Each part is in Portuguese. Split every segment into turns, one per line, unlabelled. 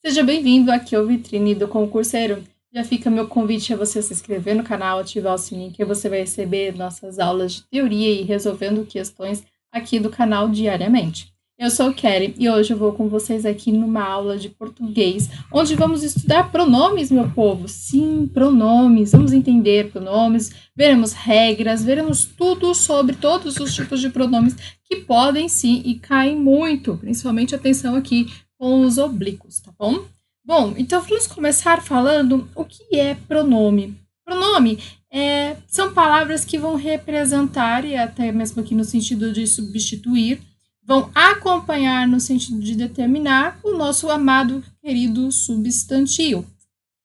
Seja bem-vindo aqui ao Vitrine do Concurseiro. Já fica meu convite a você se inscrever no canal, ativar o sininho que você vai receber nossas aulas de teoria e resolvendo questões aqui do canal diariamente. Eu sou Kelly e hoje eu vou com vocês aqui numa aula de português, onde vamos estudar pronomes, meu povo. Sim, pronomes. Vamos entender pronomes, veremos regras, veremos tudo sobre todos os tipos de pronomes que podem sim e caem muito, principalmente atenção aqui com os oblíquos, tá bom? Bom, então vamos começar falando o que é pronome. Pronome são palavras que vão representar, e até mesmo aqui no sentido de substituir, vão acompanhar no sentido de determinar o nosso amado, querido substantivo.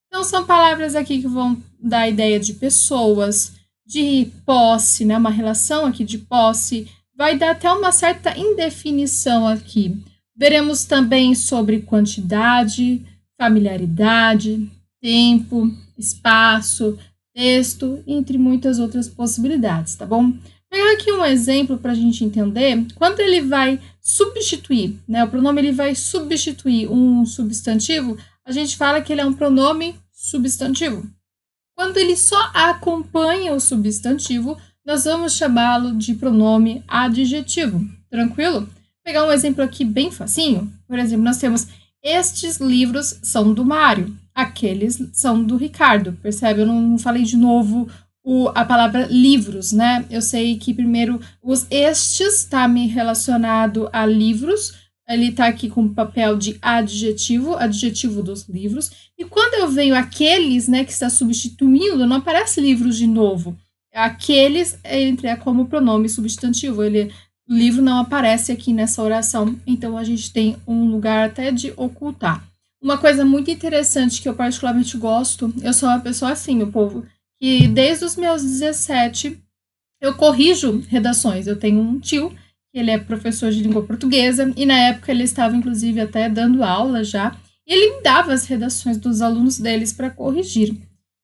Então, são palavras aqui que vão dar a ideia de pessoas, de posse, né? Uma relação aqui de posse, vai dar até uma certa indefinição aqui. Veremos também sobre quantidade, familiaridade, tempo, espaço, texto, entre muitas outras possibilidades, tá bom? Pegar aqui um exemplo para a gente entender, quando ele vai substituir, né? O pronome ele vai substituir um substantivo, a gente fala que ele é um pronome substantivo. Quando ele só acompanha o substantivo, nós vamos chamá-lo de pronome adjetivo. Tranquilo? Pegar um exemplo aqui bem facinho. Por exemplo, nós temos: estes livros são do Mário, aqueles são do Ricardo. Percebe? Eu não falei de novo a palavra livros, né? Eu sei que primeiro os estes está me relacionado a livros, ele está aqui com o papel de adjetivo, adjetivo dos livros. E quando eu venho aqueles, né, que está substituindo, não aparece livros de novo. Aqueles entra como pronome substantivo, o livro não aparece aqui nessa oração, então a gente tem um lugar até de ocultar. Uma coisa muito interessante que eu particularmente gosto, eu sou uma pessoa assim, meu povo, que desde os meus 17 eu corrijo redações. Eu tenho um tio, que ele é professor de língua portuguesa, e na época ele estava inclusive até dando aula já, e ele me dava as redações dos alunos deles para corrigir.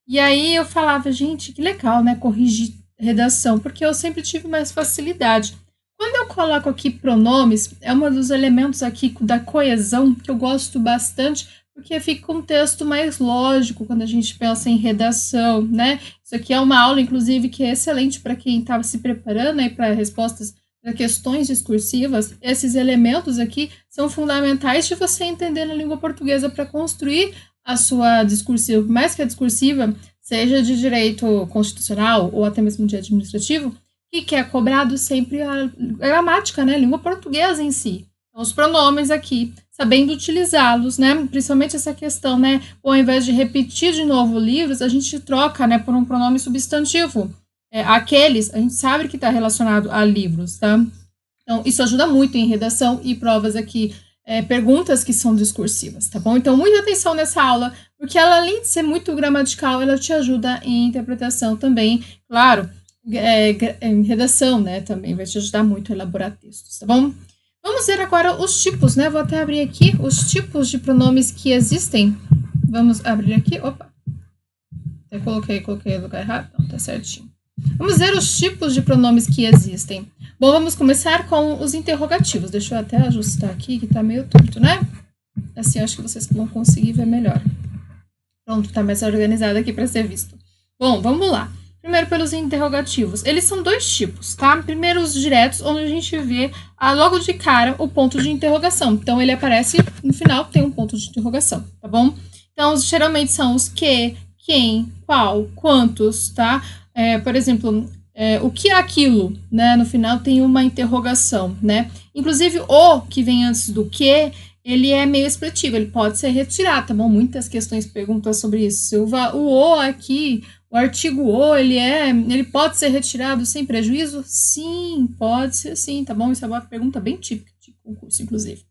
E aí eu falava, gente, que legal, né, corrigir redação, porque eu sempre tive mais facilidade. Quando eu coloco aqui pronomes, é um dos elementos aqui da coesão que eu gosto bastante, porque fica um texto mais lógico quando a gente pensa em redação, né? Isso aqui é uma aula, inclusive, que é excelente para quem estava se preparando aí para respostas para questões discursivas. Esses elementos aqui são fundamentais de você entender na língua portuguesa para construir a sua discursiva, mais que a discursiva, seja de direito constitucional ou até mesmo de administrativo, que é cobrado sempre a gramática, né? A língua portuguesa em si. Então, os pronomes aqui, sabendo utilizá-los, né? Principalmente essa questão, né? Ou ao invés de repetir de novo livros, a gente troca, né, por um pronome substantivo. Aqueles, a gente sabe que está relacionado a livros, tá? Então, isso ajuda muito em redação e provas aqui, perguntas que são discursivas, tá bom? Então, muita atenção nessa aula, porque ela, além de ser muito gramatical, ela te ajuda em interpretação também, claro, em redação, né, também vai te ajudar muito a elaborar textos, tá bom? Vamos ver agora os tipos, né, vou até abrir aqui os tipos de pronomes que existem. Vamos abrir aqui, opa, até coloquei no lugar errado, não, tá certinho. Vamos ver os tipos de pronomes que existem. Bom, vamos começar com os interrogativos. Deixa eu até ajustar aqui, que tá meio torto, né? Assim, acho que vocês vão conseguir ver melhor. Pronto, tá mais organizado aqui para ser visto. Bom, vamos lá. Primeiro, pelos interrogativos. Eles são dois tipos, tá? Primeiro, os diretos, onde a gente vê logo de cara o ponto de interrogação. Então, ele aparece no final, tem um ponto de interrogação, tá bom? Então, geralmente são os que, quem, qual, quantos, tá? Por exemplo, o que é aquilo, né? No final tem uma interrogação, né? Inclusive, o que vem antes do que, ele é meio expletivo, ele pode ser retirado, tá bom? Muitas questões perguntam sobre isso. O aqui, o artigo o, ele pode ser retirado sem prejuízo? Sim, pode ser sim, tá bom? Isso é uma pergunta bem típica de concurso, inclusive.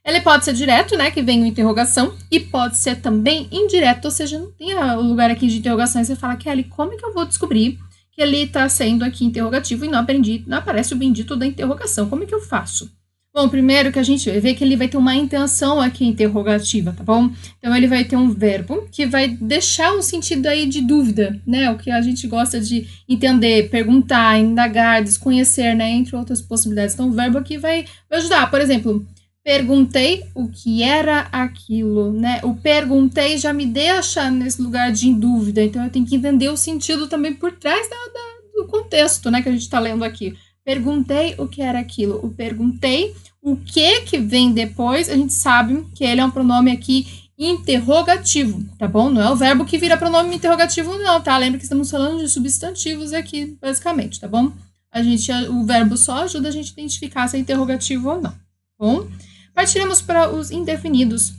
Ele pode ser direto, né, que vem uma interrogação, e pode ser também indireto, ou seja, não tem o lugar aqui de interrogação, e você fala, Kelly, como é que eu vou descobrir que ele está sendo aqui interrogativo e não aparece o bendito da interrogação? Como é que eu faço? Bom, primeiro que a gente vê que ele vai ter uma intenção aqui interrogativa, tá bom? Então, ele vai ter um verbo que vai deixar um sentido aí de dúvida, né? O que a gente gosta de entender, perguntar, indagar, desconhecer, né? Entre outras possibilidades. Então, o verbo aqui vai ajudar. Por exemplo, Perguntei o que era aquilo, né? O perguntei já me deixa nesse lugar de em dúvida, então eu tenho que entender o sentido também por trás do contexto, né, que a gente está lendo aqui. Perguntei o que era aquilo. O perguntei, o que vem depois, a gente sabe que ele é um pronome aqui interrogativo, tá bom? Não é o verbo que vira pronome interrogativo, não, tá? Lembra que estamos falando de substantivos aqui, basicamente, tá bom? O verbo só ajuda a gente a identificar se é interrogativo ou não, tá bom? Partiremos para os indefinidos.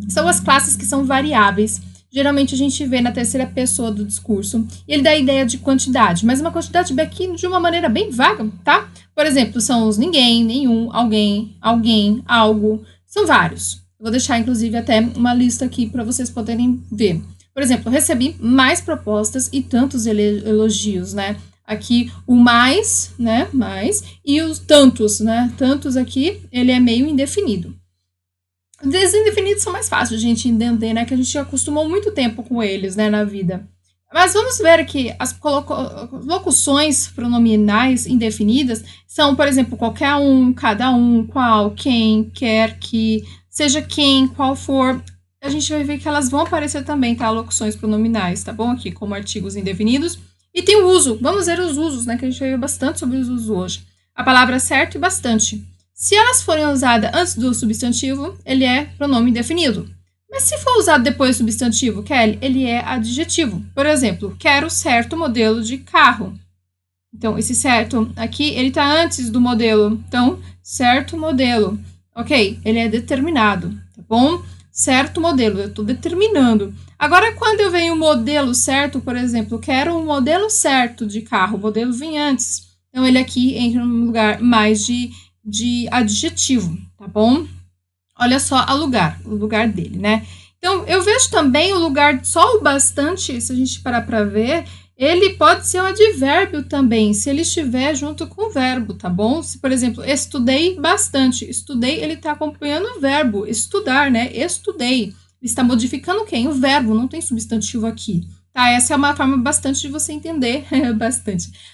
São as classes que são variáveis. Geralmente a gente vê na terceira pessoa do discurso. E ele dá a ideia de quantidade, mas uma quantidade aqui de uma maneira bem vaga, tá? Por exemplo, são os ninguém, nenhum, alguém, algo. São vários. Eu vou deixar, inclusive, até uma lista aqui para vocês poderem ver. Por exemplo, recebi mais propostas e tantos elogios, né? Aqui o mais, né? Mais, e os tantos, né? Tantos aqui, ele é meio indefinido. Os indefinidos são mais fáceis de a gente entender, né? Que a gente acostumou muito tempo com eles, né? Na vida. Mas vamos ver que as locuções pronominais indefinidas são, por exemplo, qualquer um, cada um, qual, quem, quer, que, seja quem, qual for. A gente vai ver que elas vão aparecer também, tá? Locuções pronominais, tá bom? Aqui, como artigos indefinidos. E tem o uso. Vamos ver os usos, né? Que a gente vai ver bastante sobre os usos hoje. A palavra certo e bastante. Se elas forem usadas antes do substantivo, ele é pronome indefinido. Mas se for usado depois do substantivo, Kelly, ele é adjetivo. Por exemplo, quero certo modelo de carro. Então, esse certo aqui, ele está antes do modelo. Então, certo modelo. Ok, ele é determinado, tá bom? Certo modelo, eu estou determinando. Agora, quando eu venho o modelo certo, por exemplo, quero um modelo certo de carro, o modelo vem antes. Então, ele aqui entra num lugar mais de adjetivo, tá bom? Olha só o lugar dele, né? Então, eu vejo também o lugar só o bastante, se a gente parar para ver, ele pode ser um advérbio também, se ele estiver junto com o verbo, tá bom? Se, por exemplo, estudei bastante. Estudei, ele está acompanhando o verbo, estudar, né? Estudei. Ele está modificando quem? O verbo, não tem substantivo aqui. Tá, essa é uma forma bastante de você entender,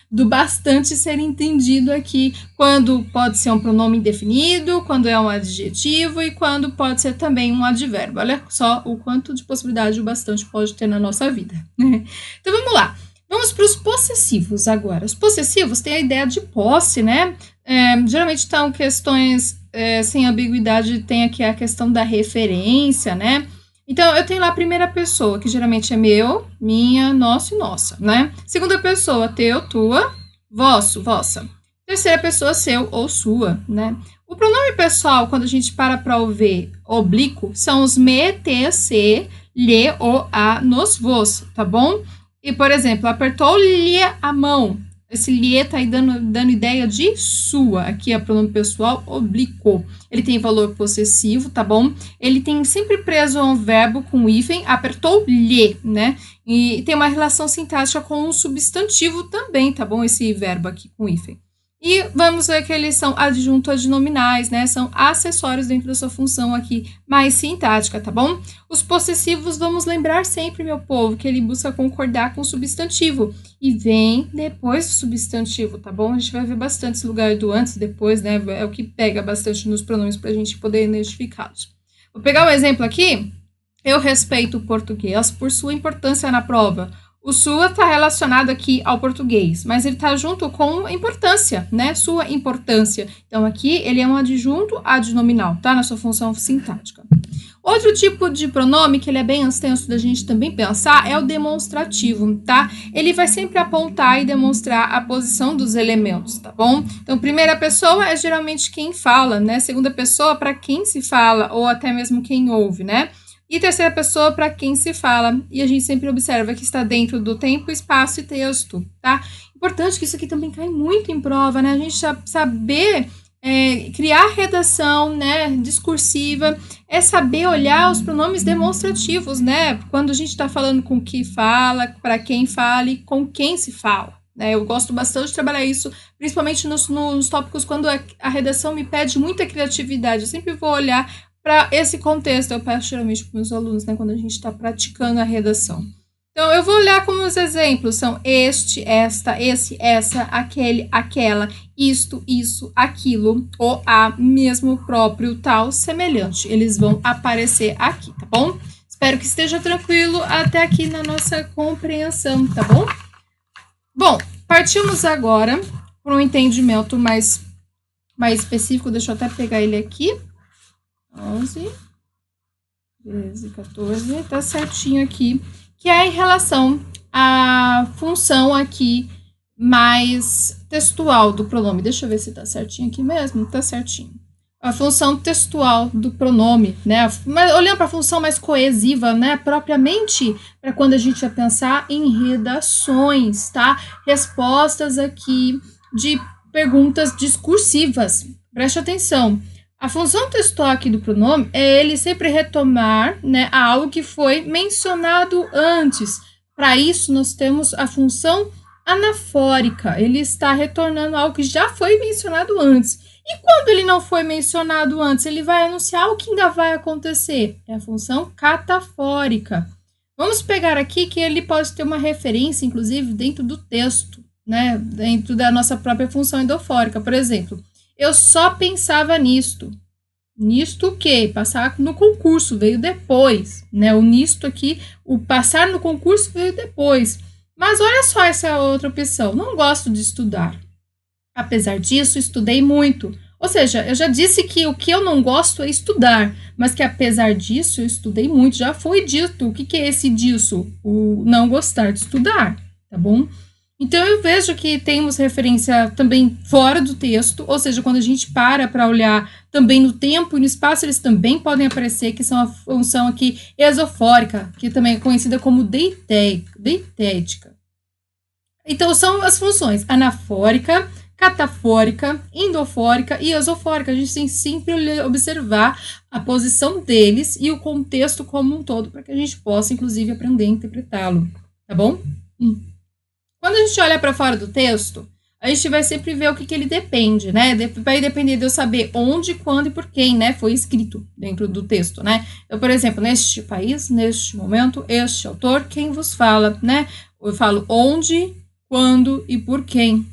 do bastante ser entendido aqui, quando pode ser um pronome indefinido, quando é um adjetivo e quando pode ser também um advérbio. Olha só o quanto de possibilidade o bastante pode ter na nossa vida. Então, vamos lá. Vamos para os possessivos agora. Os possessivos têm a ideia de posse, né? Geralmente estão questões sem ambiguidade, tem aqui a questão da referência, né? Então, eu tenho lá a primeira pessoa, que geralmente é meu, minha, nosso e nossa, né? Segunda pessoa, teu, tua, vosso, vossa. Terceira pessoa, seu ou sua, né? O pronome pessoal, quando a gente para ouvir oblíquo, são os me, te, se, lhe, o, a, nos, vos, tá bom? E, por exemplo, apertou-lhe a mão. Esse lhe está aí dando ideia de sua. Aqui é pronome pessoal oblíquo. Ele tem valor possessivo, tá bom? Ele tem sempre preso a um verbo com hífen, apertou-lhe, né? E tem uma relação sintática com um substantivo também, tá bom? Esse verbo aqui com hífen. E vamos ver que eles são adjunto adnominais, né? São acessórios dentro da sua função aqui mais sintática, tá bom? Os possessivos, vamos lembrar sempre, meu povo, que ele busca concordar com o substantivo e vem depois do substantivo, tá bom? A gente vai ver bastante esse lugar do antes e depois, né? É o que pega bastante nos pronomes para a gente poder identificá-los. Vou pegar um exemplo aqui. Eu respeito o português por sua importância na prova. O sua está relacionado aqui ao português, mas ele está junto com importância, né? Sua importância. Então, aqui ele é um adjunto adnominal, tá? Na sua função sintática. Outro tipo de pronome, que ele é bem extenso da gente também pensar, é o demonstrativo, tá? Ele vai sempre apontar e demonstrar a posição dos elementos, tá bom? Então, primeira pessoa é geralmente quem fala, né? Segunda pessoa para quem se fala, ou até mesmo quem ouve, né? E terceira pessoa para quem se fala. E a gente sempre observa que está dentro do tempo, espaço e texto, tá? Importante que isso aqui também cai muito em prova, né? A gente saber criar redação, né, discursiva, é saber olhar os pronomes demonstrativos, né? Quando a gente está falando com que fala, para quem fala e com quem se fala. Né? Eu gosto bastante de trabalhar isso, principalmente nos tópicos quando a redação me pede muita criatividade. Eu sempre vou olhar para esse contexto, eu peço geralmente para os meus alunos, né, quando a gente está praticando a redação. Então, eu vou olhar como os exemplos são este, esta, esse, essa, aquele, aquela, isto, isso, aquilo, o, a, mesmo, próprio, tal, semelhante. Eles vão aparecer aqui, tá bom? Espero que esteja tranquilo até aqui na nossa compreensão, tá bom? Bom, partimos agora para um entendimento mais específico. Deixa eu até pegar ele aqui. 11, 13, 14, tá certinho aqui. Que é em relação à função aqui mais textual do pronome. Deixa eu ver se tá certinho aqui mesmo. Tá certinho. A função textual do pronome, né? Olhando para a função mais coesiva, né? Propriamente para quando a gente vai pensar em redações, tá? Respostas aqui de perguntas discursivas. Preste atenção. A função textual aqui do pronome é ele sempre retomar, né, algo que foi mencionado antes. Para isso, nós temos a função anafórica. Ele está retornando algo que já foi mencionado antes. E quando ele não foi mencionado antes, ele vai anunciar o que ainda vai acontecer. É a função catafórica. Vamos pegar aqui que ele pode ter uma referência, inclusive, dentro do texto, né, dentro da nossa própria função endofórica. Por exemplo, eu só pensava nisto. Nisto o quê? Passar no concurso veio depois, né? O nisto aqui, o passar no concurso veio depois. Mas olha só essa outra opção. Não gosto de estudar. Apesar disso, estudei muito. Ou seja, eu já disse que o que eu não gosto é estudar, mas que apesar disso, eu estudei muito. Já foi dito. O que é esse disso? O não gostar de estudar, tá bom? Então, eu vejo que temos referência também fora do texto, ou seja, quando a gente para olhar também no tempo e no espaço, eles também podem aparecer, que são a função aqui esofórica, que também é conhecida como deitética. Então, são as funções anafórica, catafórica, endofórica e esofórica. A gente tem sempre observar a posição deles e o contexto como um todo, para que a gente possa, inclusive, aprender a interpretá-lo, tá bom? Quando a gente olha para fora do texto, a gente vai sempre ver o que ele depende, né? Vai depender de eu saber onde, quando e por quem, né, foi escrito dentro do texto, né? Eu, por exemplo, neste país, neste momento, este autor, quem vos fala, né? Eu falo onde, quando e por quem.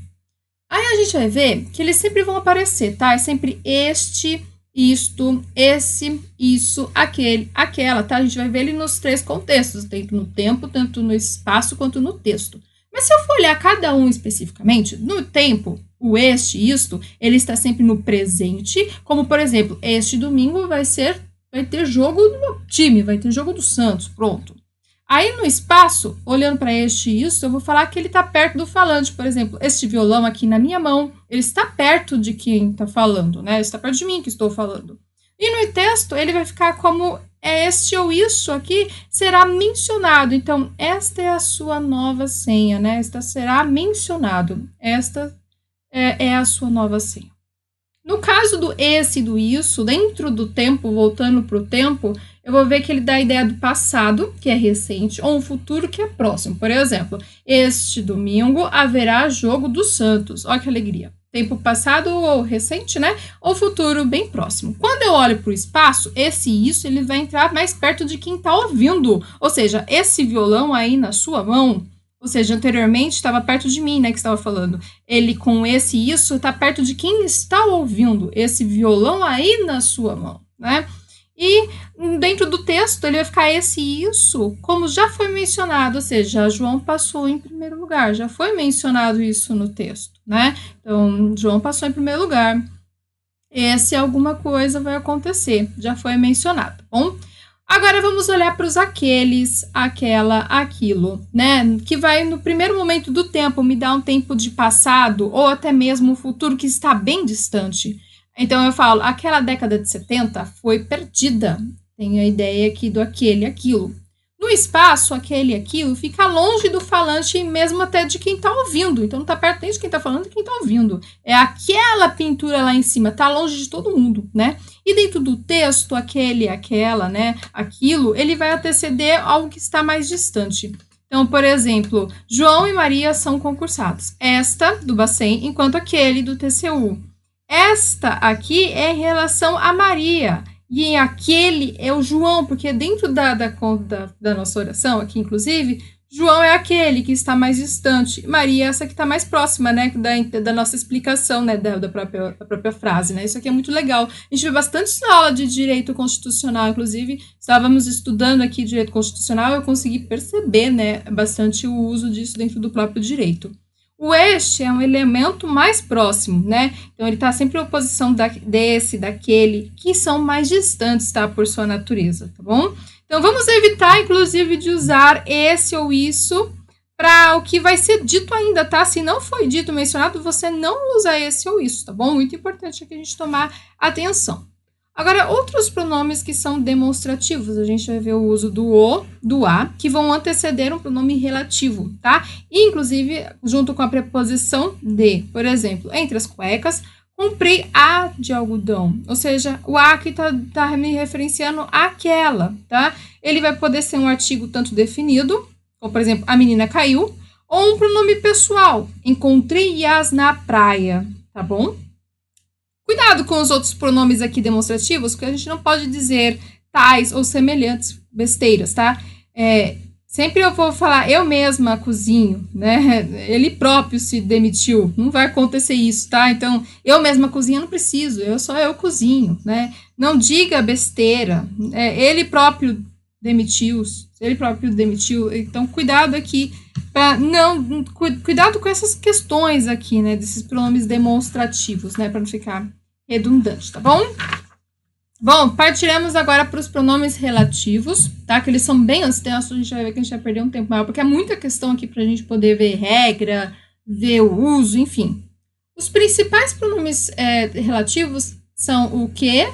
Aí a gente vai ver que eles sempre vão aparecer, tá? É sempre este, isto, esse, isso, aquele, aquela, tá? A gente vai ver ele nos três contextos, tanto no tempo, tanto no espaço, quanto no texto. Mas se eu for olhar cada um especificamente, no tempo, o este, isto, ele está sempre no presente, como, por exemplo, este domingo vai ter jogo do meu time, vai ter jogo do Santos, pronto. Aí no espaço, olhando para este e isso, eu vou falar que ele está perto do falante, por exemplo, este violão aqui na minha mão, ele está perto de quem está falando, né? Ele está perto de mim que estou falando. E no texto, ele vai ficar como este ou isso aqui será mencionado. Então, esta é a sua nova senha, né? Esta será mencionado. Esta é a sua nova senha. No caso do esse e do isso, dentro do tempo, voltando para o tempo, eu vou ver que ele dá a ideia do passado, que é recente, ou um futuro que é próximo. Por exemplo, este domingo haverá jogo do Santos. Olha que alegria. Tempo passado ou recente, né? Ou futuro bem próximo. Quando eu olho para o espaço, esse isso, ele vai entrar mais perto de quem está ouvindo. Ou seja, esse violão aí na sua mão, ou seja, anteriormente estava perto de mim, né, que estava falando. Ele com esse isso está perto de quem está ouvindo. Esse violão aí na sua mão, né? E dentro do texto, ele vai ficar esse isso, como já foi mencionado, ou seja, João passou em primeiro lugar, já foi mencionado isso no texto, né? Então, João passou em primeiro lugar. Esse alguma coisa vai acontecer, já foi mencionado, tá bom? Agora vamos olhar para os aqueles, aquela, aquilo, né? Que vai no primeiro momento do tempo me dar um tempo de passado ou até mesmo um futuro que está bem distante. Então eu falo, aquela década de 70 foi perdida. Tenho a ideia aqui do aquele, aquilo. No espaço, aquele e aquilo fica longe do falante e mesmo até de quem está ouvindo. Então não está perto nem de quem está falando e quem está ouvindo. É aquela pintura lá em cima, está longe de todo mundo, né? E dentro do texto, aquele, aquela, né? Aquilo, ele vai anteceder algo que está mais distante. Então, por exemplo, João e Maria são concursados. Esta, do Bacen, enquanto aquele, do TCU. Esta aqui é em relação a Maria. E aquele é o João, porque dentro da nossa oração aqui, inclusive, João é aquele que está mais distante. Maria é essa que está mais próxima, né, da nossa explicação, né, da própria frase, né? Isso aqui é muito legal. A gente vê bastante na aula de direito constitucional, inclusive, estávamos estudando aqui direito constitucional, eu consegui perceber, né, bastante o uso disso dentro do próprio direito. O este é um elemento mais próximo, né? Então, ele está sempre em oposição daquele, que são mais distantes, tá? Por sua natureza, tá bom? Então, vamos evitar, inclusive, de usar esse ou isso para o que vai ser dito ainda, tá? Se não foi dito, mencionado, você não usa esse ou isso, tá bom? Muito importante aqui a gente tomar atenção. Agora, outros pronomes que são demonstrativos, a gente vai ver o uso do o, do a, que vão anteceder um pronome relativo, tá? E, inclusive, junto com a preposição de, por exemplo, entre as cuecas, comprei a de algodão, ou seja, o a aqui tá me referenciando àquela, tá? Ele vai poder ser um artigo tanto definido, como, por exemplo, a menina caiu, ou um pronome pessoal, encontrei-as na praia, tá bom? Cuidado com os outros pronomes aqui demonstrativos, porque a gente não pode dizer tais ou semelhantes besteiras, tá? Sempre eu vou falar eu mesma cozinho, né? Ele próprio se demitiu. Não vai acontecer isso, tá? Então, eu mesma cozinho, eu não preciso. Eu cozinho, né? Não diga besteira. Ele próprio demitiu. Ele próprio demitiu. Então, cuidado aqui para não... Cuidado com essas questões aqui, né? Desses pronomes demonstrativos, né? Para não ficar redundante, tá bom? Bom, partiremos agora para os pronomes relativos, tá? Que eles são bem extensos, a gente vai ver que a gente vai perder um tempo maior, porque é muita questão aqui para a gente poder ver regra, ver o uso, enfim. Os principais pronomes relativos são o que,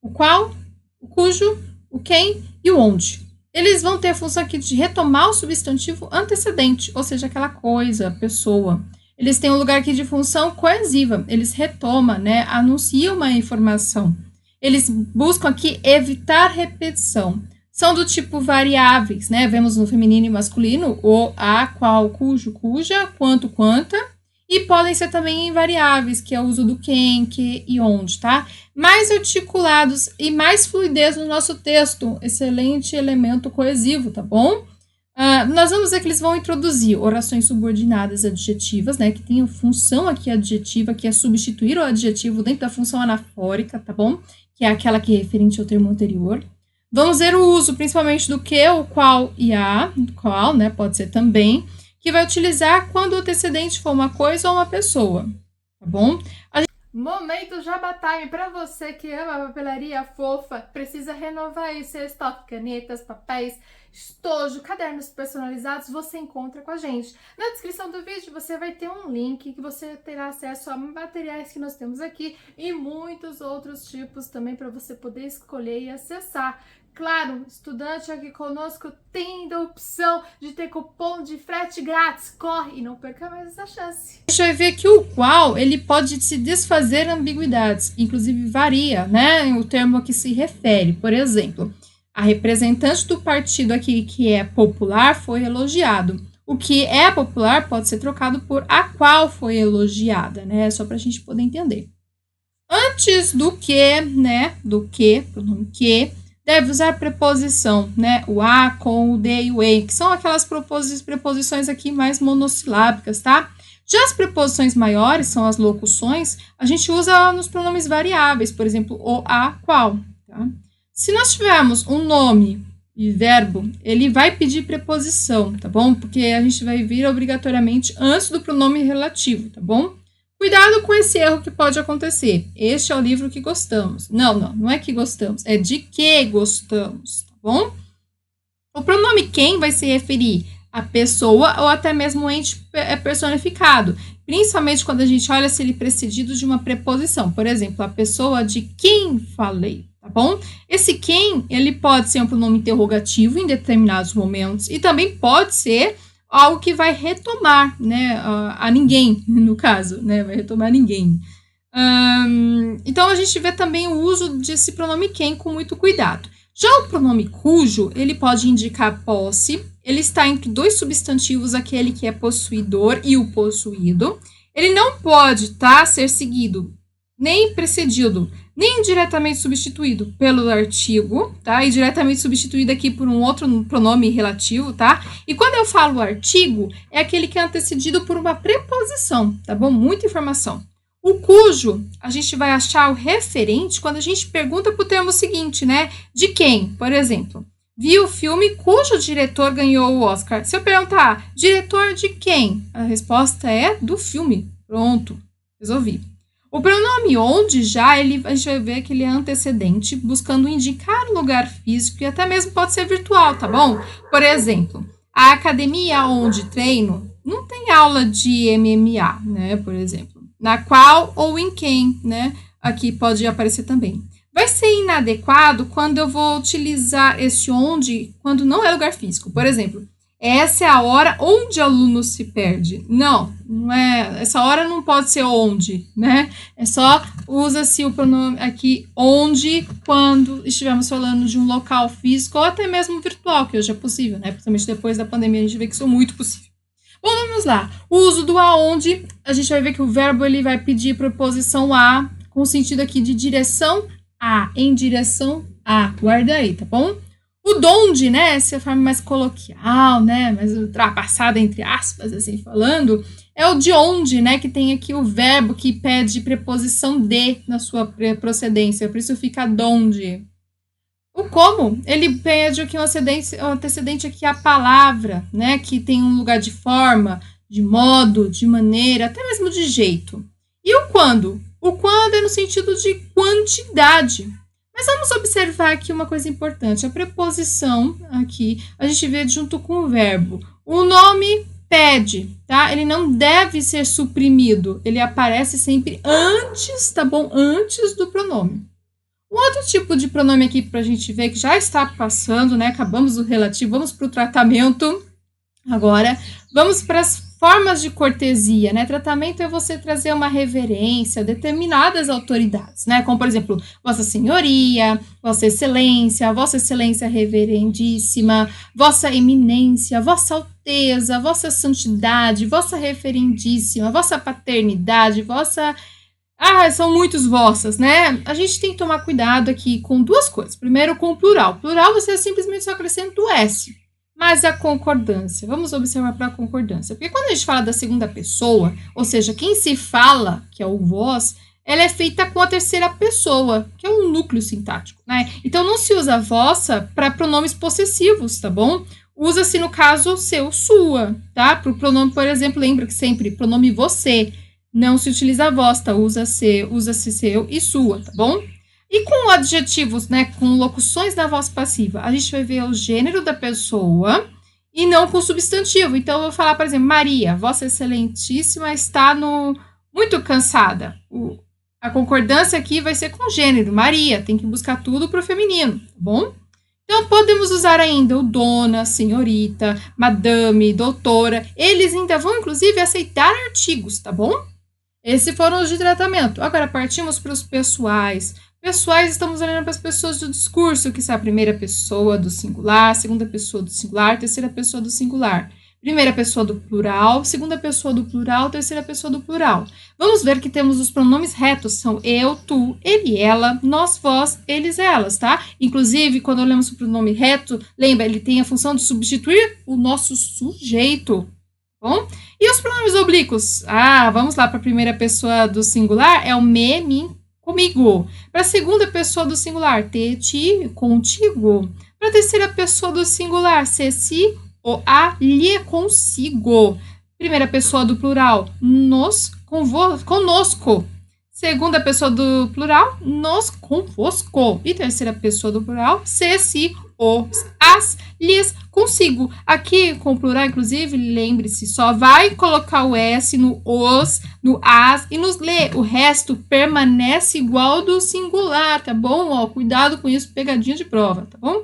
o qual, o cujo, o quem e o onde. Eles vão ter a função aqui de retomar o substantivo antecedente, ou seja, aquela coisa, pessoa. Eles têm um lugar aqui de função coesiva, eles retomam, né? Anunciam uma informação. Eles buscam aqui evitar repetição. São do tipo variáveis, né? Vemos no feminino e masculino o, a, qual, cujo, cuja, quanto, quanta. E podem ser também invariáveis, que é o uso do quem, que e onde, tá? Mais articulados e mais fluidez no nosso texto. Excelente elemento coesivo, tá bom? Nós vamos ver que eles vão introduzir orações subordinadas adjetivas, né? Que tem a função aqui adjetiva, que é substituir o adjetivo dentro da função anafórica, tá bom? Que é aquela que é referente ao termo anterior. Vamos ver o uso, principalmente, do que, o qual e a, qual, né, pode ser também, que vai utilizar quando o antecedente for uma coisa ou uma pessoa, tá bom? Momento Jabá Time para você que ama a papelaria fofa, precisa renovar aí seu estoque, canetas, papéis, estojo, cadernos personalizados, você encontra com a gente. Na descrição do vídeo você vai ter um link que você terá acesso a materiais que nós temos aqui e muitos outros tipos também para você poder escolher e acessar. Claro, estudante aqui conosco tem a opção de ter cupom de frete grátis. Corre e não perca mais essa chance. A gente vai ver que o qual, ele pode se desfazer ambiguidades. Inclusive varia, né, o termo a que se refere. Por exemplo, a representante do partido aqui que é popular foi elogiado. O que é popular pode ser trocado por a qual foi elogiada, né? Só para a gente poder entender. Antes do que, né, pronome que, deve usar a preposição, né? O a, com, o de e o e, que são aquelas preposições aqui mais monossilábicas, tá? Já as preposições maiores, são as locuções, a gente usa nos pronomes variáveis, por exemplo, o, a, qual, tá? Se nós tivermos um nome e verbo, ele vai pedir preposição, tá bom? Porque a gente vai vir obrigatoriamente antes do pronome relativo, tá bom? Cuidado com esse erro que pode acontecer. Este é o livro que gostamos. Não é que gostamos, é de que gostamos, tá bom? O pronome quem vai se referir à pessoa ou até mesmo ente personificado, principalmente quando a gente olha se ele é precedido de uma preposição. Por exemplo, a pessoa de quem falei, tá bom? Esse quem, ele pode ser um pronome interrogativo em determinados momentos e também pode ser algo que vai retomar, né, a ninguém, no caso, né, vai retomar ninguém. Então, a gente vê também o uso desse pronome quem com muito cuidado. Já o pronome cujo, ele pode indicar posse, ele está entre dois substantivos, aquele que é possuidor e o possuído. Ele não pode, tá, ser seguido nem precedido, nem diretamente substituído pelo artigo, tá? E diretamente substituído aqui por um outro pronome relativo, tá? E quando eu falo artigo, é aquele que é antecedido por uma preposição, tá bom? Muita informação. O cujo, a gente vai achar o referente quando a gente pergunta para o termo seguinte, né? De quem, por exemplo. Vi o filme cujo diretor ganhou o Oscar. Se eu perguntar, diretor de quem? A resposta é do filme. Pronto, resolvi. O pronome onde a gente vai ver que ele é antecedente, buscando indicar um lugar físico e até mesmo pode ser virtual, tá bom? Por exemplo, a academia onde treino não tem aula de MMA, né, por exemplo. Na qual ou em quem, né? Aqui pode aparecer também. Vai ser inadequado quando eu vou utilizar esse onde quando não é lugar físico. Por exemplo, essa é a hora onde o aluno se perde. Não é. Essa hora não pode ser onde, né? É só usa-se o pronome aqui onde quando estivermos falando de um local físico ou até mesmo virtual, que hoje é possível, né? Principalmente depois da pandemia a gente vê que isso é muito possível. Bom, vamos lá. O uso do aonde, a gente vai ver que o verbo ele vai pedir preposição a, com o sentido aqui de direção a, em direção a. Guarda aí, tá bom? O donde, né, essa forma mais coloquial, né, mais ultrapassada, entre aspas, assim, falando, é o de onde, né, que tem aqui o verbo que pede preposição de na sua procedência, por isso fica donde. O como, ele pede aqui um antecedente aqui a palavra, né, que tem um lugar de forma, de modo, de maneira, até mesmo de jeito. E o quando? O quando é no sentido de quantidade. Mas vamos observar aqui uma coisa importante. A preposição aqui, a gente vê junto com o verbo. O nome pede, tá? Ele não deve ser suprimido. Ele aparece sempre antes, tá bom? Antes do pronome. Um outro tipo de pronome aqui para a gente ver que já está passando, né? Acabamos o relativo, vamos para o tratamento. Agora, vamos para as formas de cortesia, né? Tratamento é você trazer uma reverência a determinadas autoridades, né? Como, por exemplo, Vossa Senhoria, Vossa Excelência Reverendíssima, Vossa Eminência, Vossa Alteza, Vossa Santidade, Vossa Reverendíssima, Vossa Paternidade, Vossa... são muitos vossas, né? A gente tem que tomar cuidado aqui com duas coisas. Primeiro, com o plural. Plural, você simplesmente só acrescenta o S. Mas a concordância. Vamos observar para a concordância. Porque quando a gente fala da segunda pessoa, ou seja, quem se fala, que é o vós, ela é feita com a terceira pessoa, que é um núcleo sintático, né? Então, não se usa vossa para pronomes possessivos, tá bom? Usa-se, no caso, seu, sua, tá? Para o pronome, por exemplo, lembra que sempre pronome você. Não se utiliza a vós, tá? Usa-se seu e sua, tá bom? E com adjetivos, né? Com locuções da voz passiva, a gente vai ver o gênero da pessoa e não com substantivo. Então, eu vou falar, por exemplo, Maria, Vossa Excelentíssima está muito cansada. A concordância aqui vai ser com gênero. Maria, tem que buscar tudo para o feminino, tá bom? Então, podemos usar ainda o dona, senhorita, madame, doutora. Eles ainda vão, inclusive, aceitar artigos, tá bom? Esses foram os de tratamento. Agora, partimos para os pessoais. Pessoais, estamos olhando para as pessoas do discurso, que são a primeira pessoa do singular, segunda pessoa do singular, terceira pessoa do singular. Primeira pessoa do plural, segunda pessoa do plural, terceira pessoa do plural. Vamos ver que temos os pronomes retos, são eu, tu, ele, ela, nós, vós, eles, elas, tá? Inclusive, quando olhamos o pronome reto, lembra, ele tem a função de substituir o nosso sujeito. Bom? E os pronomes oblíquos? Vamos lá para a primeira pessoa do singular, é o me, mim, comigo. Para a segunda pessoa do singular, te, ti, contigo. Para a terceira pessoa do singular, se, si, o, a, lhe, consigo. Primeira pessoa do plural, nos, conosco. Segunda pessoa do plural, nos, convosco. E terceira pessoa do plural, se, si, os, as, lhes, consigo. Aqui, com o plural, inclusive, lembre-se, só vai colocar o S no os, no as e nos lê. O resto permanece igual do singular, tá bom? Cuidado com isso, pegadinha de prova, tá bom?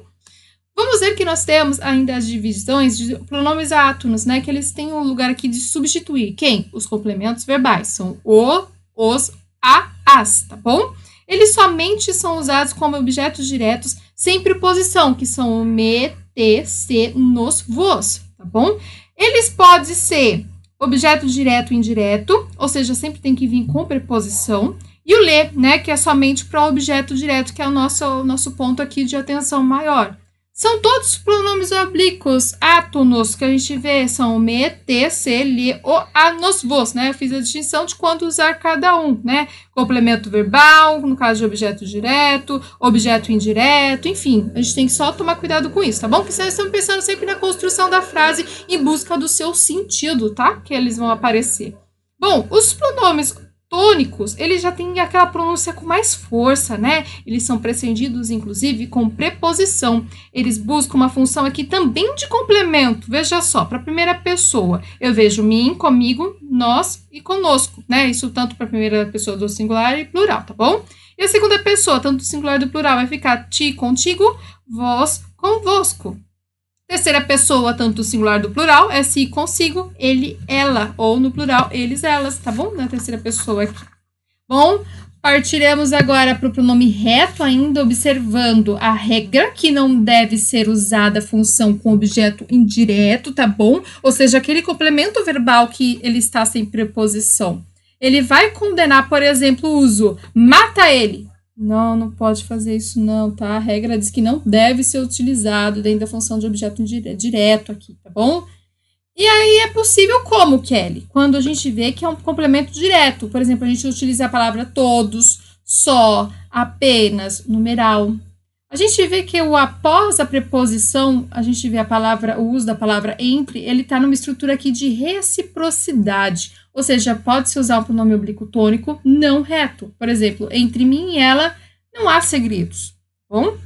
Vamos ver que nós temos ainda as divisões de pronomes átonos, né? Que eles têm um lugar aqui de substituir. Quem? Os complementos verbais. São o, os, a, as, tá bom? Eles somente são usados como objetos diretos sem preposição, que são o me, te, se, nos, vos, tá bom? Eles podem ser objeto direto e indireto, ou seja, sempre tem que vir com preposição. E o le, né, que é somente para o objeto direto, que é o nosso ponto aqui de atenção maior. São todos pronomes oblíquos, átonos, que a gente vê, são me, te, se, lhe, o, a, nos, vos, né? Eu fiz a distinção de quando usar cada um, né? Complemento verbal, no caso de objeto direto, objeto indireto, enfim. A gente tem que só tomar cuidado com isso, tá bom? Porque vocês estão pensando sempre na construção da frase em busca do seu sentido, tá? Que eles vão aparecer. Bom, os pronomes tônicos, eles já têm aquela pronúncia com mais força, né? Eles são precedidos, inclusive, com preposição. Eles buscam uma função aqui também de complemento. Veja só, para a primeira pessoa, eu vejo mim, comigo, nós e conosco, né? Isso tanto para a primeira pessoa do singular e plural, tá bom? E a segunda pessoa, tanto do singular e do plural, vai ficar ti, contigo, vós, convosco. Terceira pessoa, tanto do singular do plural, é si, consigo, ele, ela. Ou no plural, eles, elas, tá bom? Na terceira pessoa aqui. Bom, partiremos agora para o pronome reto, ainda observando a regra que não deve ser usada a função com objeto indireto, tá bom? Ou seja, aquele complemento verbal que ele está sem preposição. Ele vai condenar, por exemplo, o uso mata ele. Não pode fazer isso não, tá? A regra diz que não deve ser utilizado dentro da função de objeto direto aqui, tá bom? E aí é possível como, Kelly? Quando a gente vê que é um complemento direto. Por exemplo, a gente utiliza a palavra todos, só, apenas, numeral. A gente vê que o após a preposição, a gente vê o uso da palavra entre, ele está numa estrutura aqui de reciprocidade. Ou seja, pode-se usar o pronome oblíquo tônico não reto. Por exemplo, entre mim e ela não há segredos. Bom,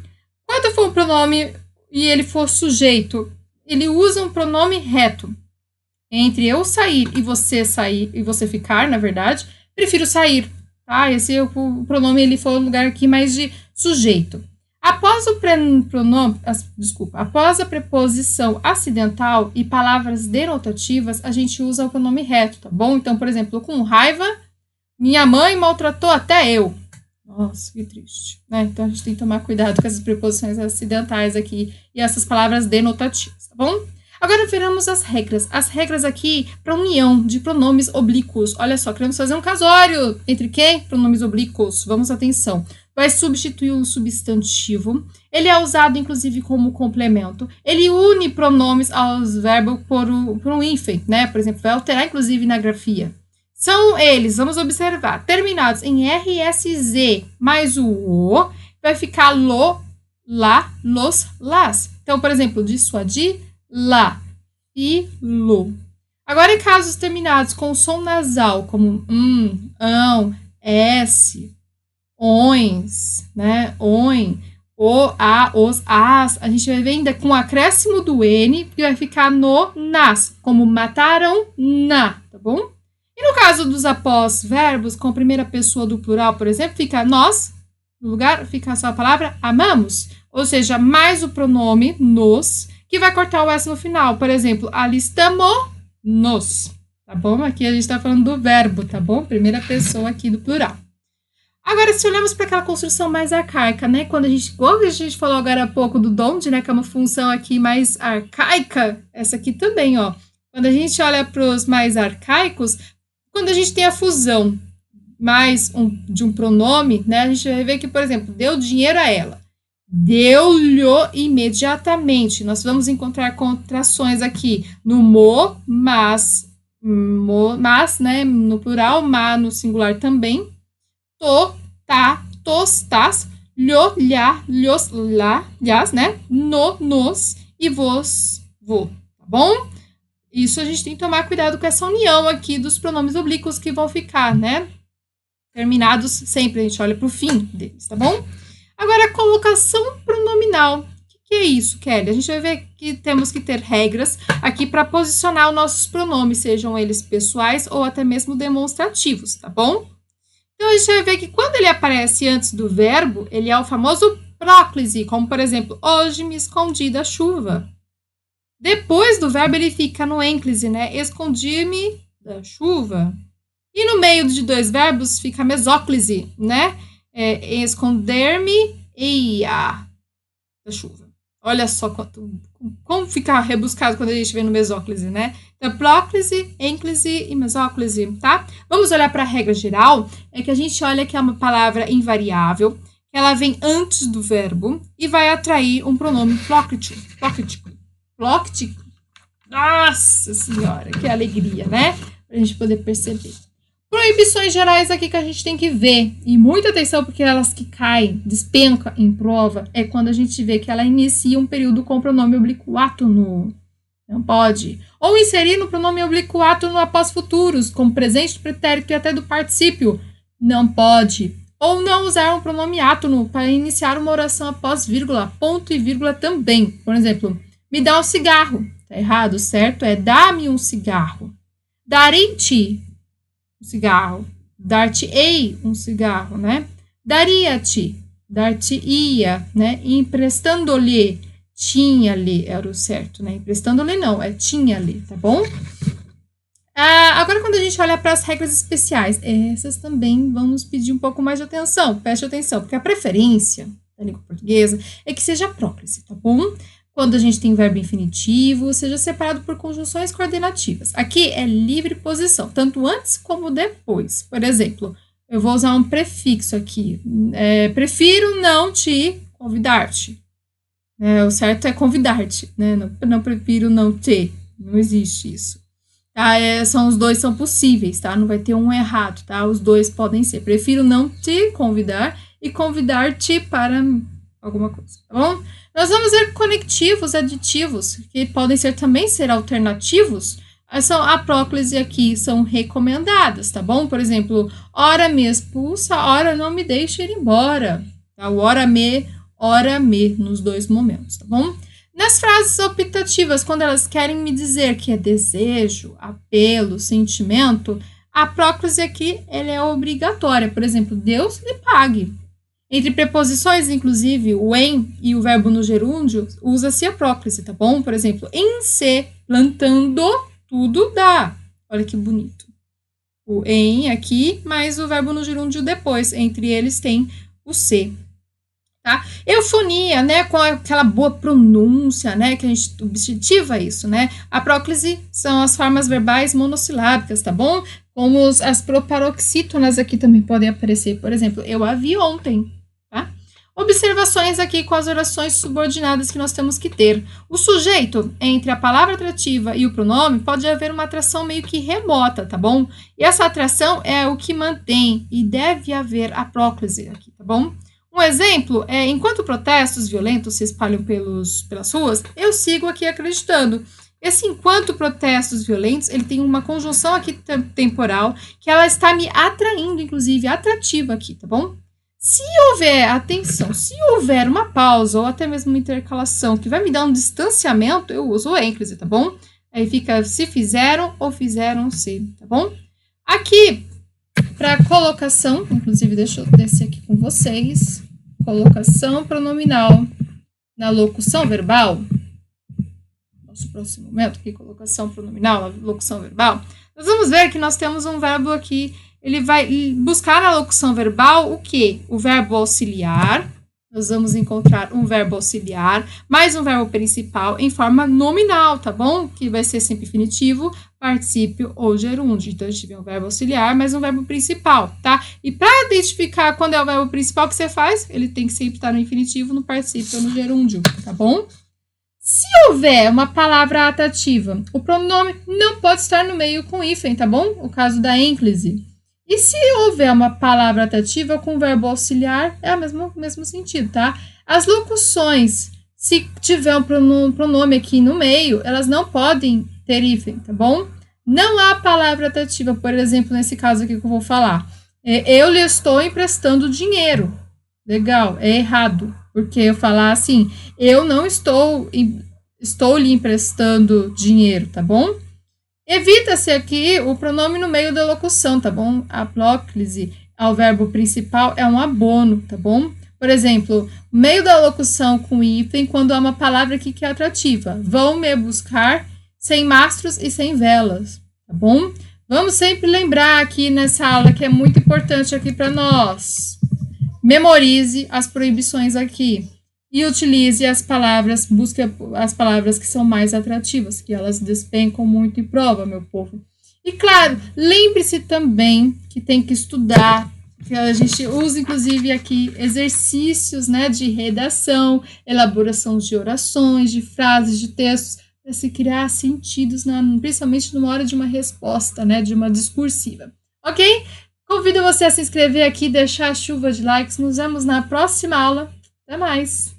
quando for um pronome e ele for sujeito, ele usa um pronome reto. Entre eu sair e você ficar, na verdade, prefiro sair. Tá? Esse é o pronome, ele foi um lugar aqui mais de sujeito. Após a preposição acidental e palavras denotativas, a gente usa o pronome reto, tá bom? Então, por exemplo, com raiva, minha mãe maltratou até eu. Nossa, que triste, né? Então, a gente tem que tomar cuidado com essas preposições acidentais aqui e essas palavras denotativas, tá bom? Agora, veremos as regras. As regras aqui para união de pronomes oblíquos. Olha só, queremos fazer um casório. Entre quem? Pronomes oblíquos. Vamos, atenção. Vai substituir o substantivo. Ele é usado, inclusive, como complemento. Ele une pronomes aos verbos por um hífen, né? Por exemplo, vai alterar, inclusive, na grafia. São eles, vamos observar, terminados em RSZ mais o O, vai ficar lo, lá, los, las. Então, por exemplo, dissuadir, lá, e lo. Agora, em casos terminados com som nasal, como ão, s, ons, né, oin, o, a, os, as, a gente vai ver ainda com o acréscimo do N, que vai ficar no, nas, como mataram, na, tá bom? E no caso dos após verbos, com a primeira pessoa do plural, por exemplo, fica nós, no lugar fica só a palavra amamos, ou seja, mais o pronome nos, que vai cortar o S no final. Por exemplo, alistamo-nos, tá bom? Aqui a gente está falando do verbo, tá bom? Primeira pessoa aqui do plural. Agora, se olhamos para aquela construção mais arcaica, né? Quando a gente falou agora há pouco do donde, né? Que é uma função aqui mais arcaica, essa aqui também, ó. Quando a gente olha para os mais arcaicos, quando a gente tem a fusão de um pronome, né? A gente vai ver que, por exemplo, deu dinheiro a ela. Deu-lhe imediatamente. Nós vamos encontrar contrações aqui no mas, né? No plural, ma no singular também. To, tá, tos, tas, lho, lhá, lhos, lá, lhás, né? No, nos e vos, vo, tá bom? Isso a gente tem que tomar cuidado com essa união aqui dos pronomes oblíquos que vão ficar, né? Terminados sempre, a gente olha para o fim deles, tá bom? Agora, a colocação pronominal. O que é isso, Kelly? A gente vai ver que temos que ter regras aqui para posicionar os nossos pronomes, sejam eles pessoais ou até mesmo demonstrativos, tá bom? Então, a gente vai ver que quando ele aparece antes do verbo, ele é o famoso próclise, como, por exemplo, hoje me escondi da chuva. Depois do verbo, ele fica no ênclise, né? Escondi-me da chuva. E no meio de dois verbos, fica a mesóclise, né? Esconder-me e ia da chuva. Olha só como fica rebuscado quando a gente vê no mesóclise, né? Então, próclise, ênclise e mesóclise, tá? Vamos olhar para a regra geral, é que a gente olha que é uma palavra invariável, que ela vem antes do verbo e vai atrair um pronome plóctico. Plóctico. Nossa senhora, que alegria, né? Pra gente poder perceber. Proibições gerais aqui que a gente tem que ver, e muita atenção porque elas que caem, despencam em prova, é quando a gente vê que ela inicia um período com o pronome oblíquo átono. Não pode. Ou inserir no pronome oblíquo átono após futuros, como presente do pretérito e até do particípio. Não pode. Ou não usar um pronome átono para iniciar uma oração após vírgula, ponto e vírgula também. Por exemplo, me dá um cigarro. Tá errado, certo? É dá-me um cigarro. Darei-te um cigarro. Dar-te-ei um cigarro, né? Daria-te. Dar-te-ia, né? Emprestando-lhe. Tinha-lhe era o certo, né? Emprestando-lhe não, é tinha-lhe, tá bom? Agora, quando a gente olha para as regras especiais, essas também vão nos pedir um pouco mais de atenção. Preste atenção, porque a preferência da língua portuguesa é que seja próclise, tá bom? Quando a gente tem verbo infinitivo, seja separado por conjunções coordenativas. Aqui é livre posição, tanto antes como depois. Por exemplo, eu vou usar um prefixo aqui. Prefiro não te convidar-te. O certo é convidar-te, né? Não prefiro não te. Não existe isso. Tá? Os dois são possíveis, tá? Não vai ter um errado, tá? Os dois podem ser. Prefiro não te convidar e convidar-te para alguma coisa, tá bom? Nós vamos ver conectivos, aditivos, que podem também ser alternativos. A próclise aqui são recomendadas, tá bom? Por exemplo, ora me expulsa, ora não me deixe ir embora. Tá? O ora me, nos dois momentos, tá bom? Nas frases optativas, quando elas querem me dizer que é desejo, apelo, sentimento, a próclise aqui ela é obrigatória. Por exemplo, Deus lhe pague. Entre preposições, inclusive, o em e o verbo no gerúndio, usa-se a próclise, tá bom? Por exemplo, em se, plantando, tudo dá. Olha que bonito. O em aqui, mais o verbo no gerúndio depois. Entre eles tem o se. Tá? Eufonia, né, com aquela boa pronúncia, né, que a gente objetiva isso, né? A próclise são as formas verbais monossilábicas, tá bom? Como as proparoxítonas aqui também podem aparecer. Por exemplo, eu a vi ontem, tá? Observações aqui com as orações subordinadas que nós temos que ter. O sujeito, entre a palavra atrativa e o pronome, pode haver uma atração meio que remota, tá bom? E essa atração é o que mantém e deve haver a próclise aqui, tá bom? Um exemplo é, enquanto protestos violentos se espalham pelas ruas, eu sigo aqui acreditando. Esse enquanto protestos violentos, ele tem uma conjunção aqui temporal que ela está me atraindo, inclusive atrativa aqui, tá bom? Se houver, atenção, se houver uma pausa ou até mesmo uma intercalação que vai me dar um distanciamento, eu uso o ênclise, tá bom? Aí fica se fizeram ou fizeram-se, tá bom? Aqui, para colocação, inclusive deixa eu descer aqui com vocês, colocação pronominal na locução verbal, nosso próximo momento aqui, colocação pronominal na locução verbal, nós vamos ver que nós temos um verbo aqui, ele vai buscar na locução verbal o quê? O verbo auxiliar, nós vamos encontrar um verbo auxiliar, mais um verbo principal em forma nominal, tá bom? Que vai ser sempre infinitivo, particípio ou gerúndio. Então, a gente vê um verbo auxiliar, mais um verbo principal, tá? E para identificar quando é o verbo principal que você faz, ele tem que sempre estar no infinitivo, no particípio ou no gerúndio, tá bom? Se houver uma palavra atrativa, o pronome não pode estar no meio com hífen, tá bom? O caso da ênclise. E se houver uma palavra atrativa com verbo auxiliar, é o mesmo sentido, tá? As locuções, se tiver um pronome aqui no meio, elas não podem ter hífen, tá bom? Não há palavra atrativa, por exemplo, nesse caso aqui que eu vou falar. Eu lhe estou emprestando dinheiro. Legal, é errado. Porque eu falar assim, eu não estou lhe emprestando dinheiro, tá bom? Evita-se aqui o pronome no meio da locução, tá bom? A próclise ao verbo principal é um abono, tá bom? Por exemplo, meio da locução com hífen, quando há uma palavra aqui que é atrativa. Vão me buscar sem mastros e sem velas, tá bom? Vamos sempre lembrar aqui nessa aula que é muito importante aqui para nós. Memorize as proibições aqui. E utilize as palavras, busque as palavras que são mais atrativas, que elas despencam muito em prova, meu povo. E claro, lembre-se também que tem que estudar, que a gente usa inclusive aqui exercícios, né, de redação, elaboração de orações, de frases, de textos, para se criar sentidos, principalmente numa hora de uma resposta, né, de uma discursiva. Ok? Convido você a se inscrever aqui, deixar a chuva de likes. Nos vemos na próxima aula. Até mais!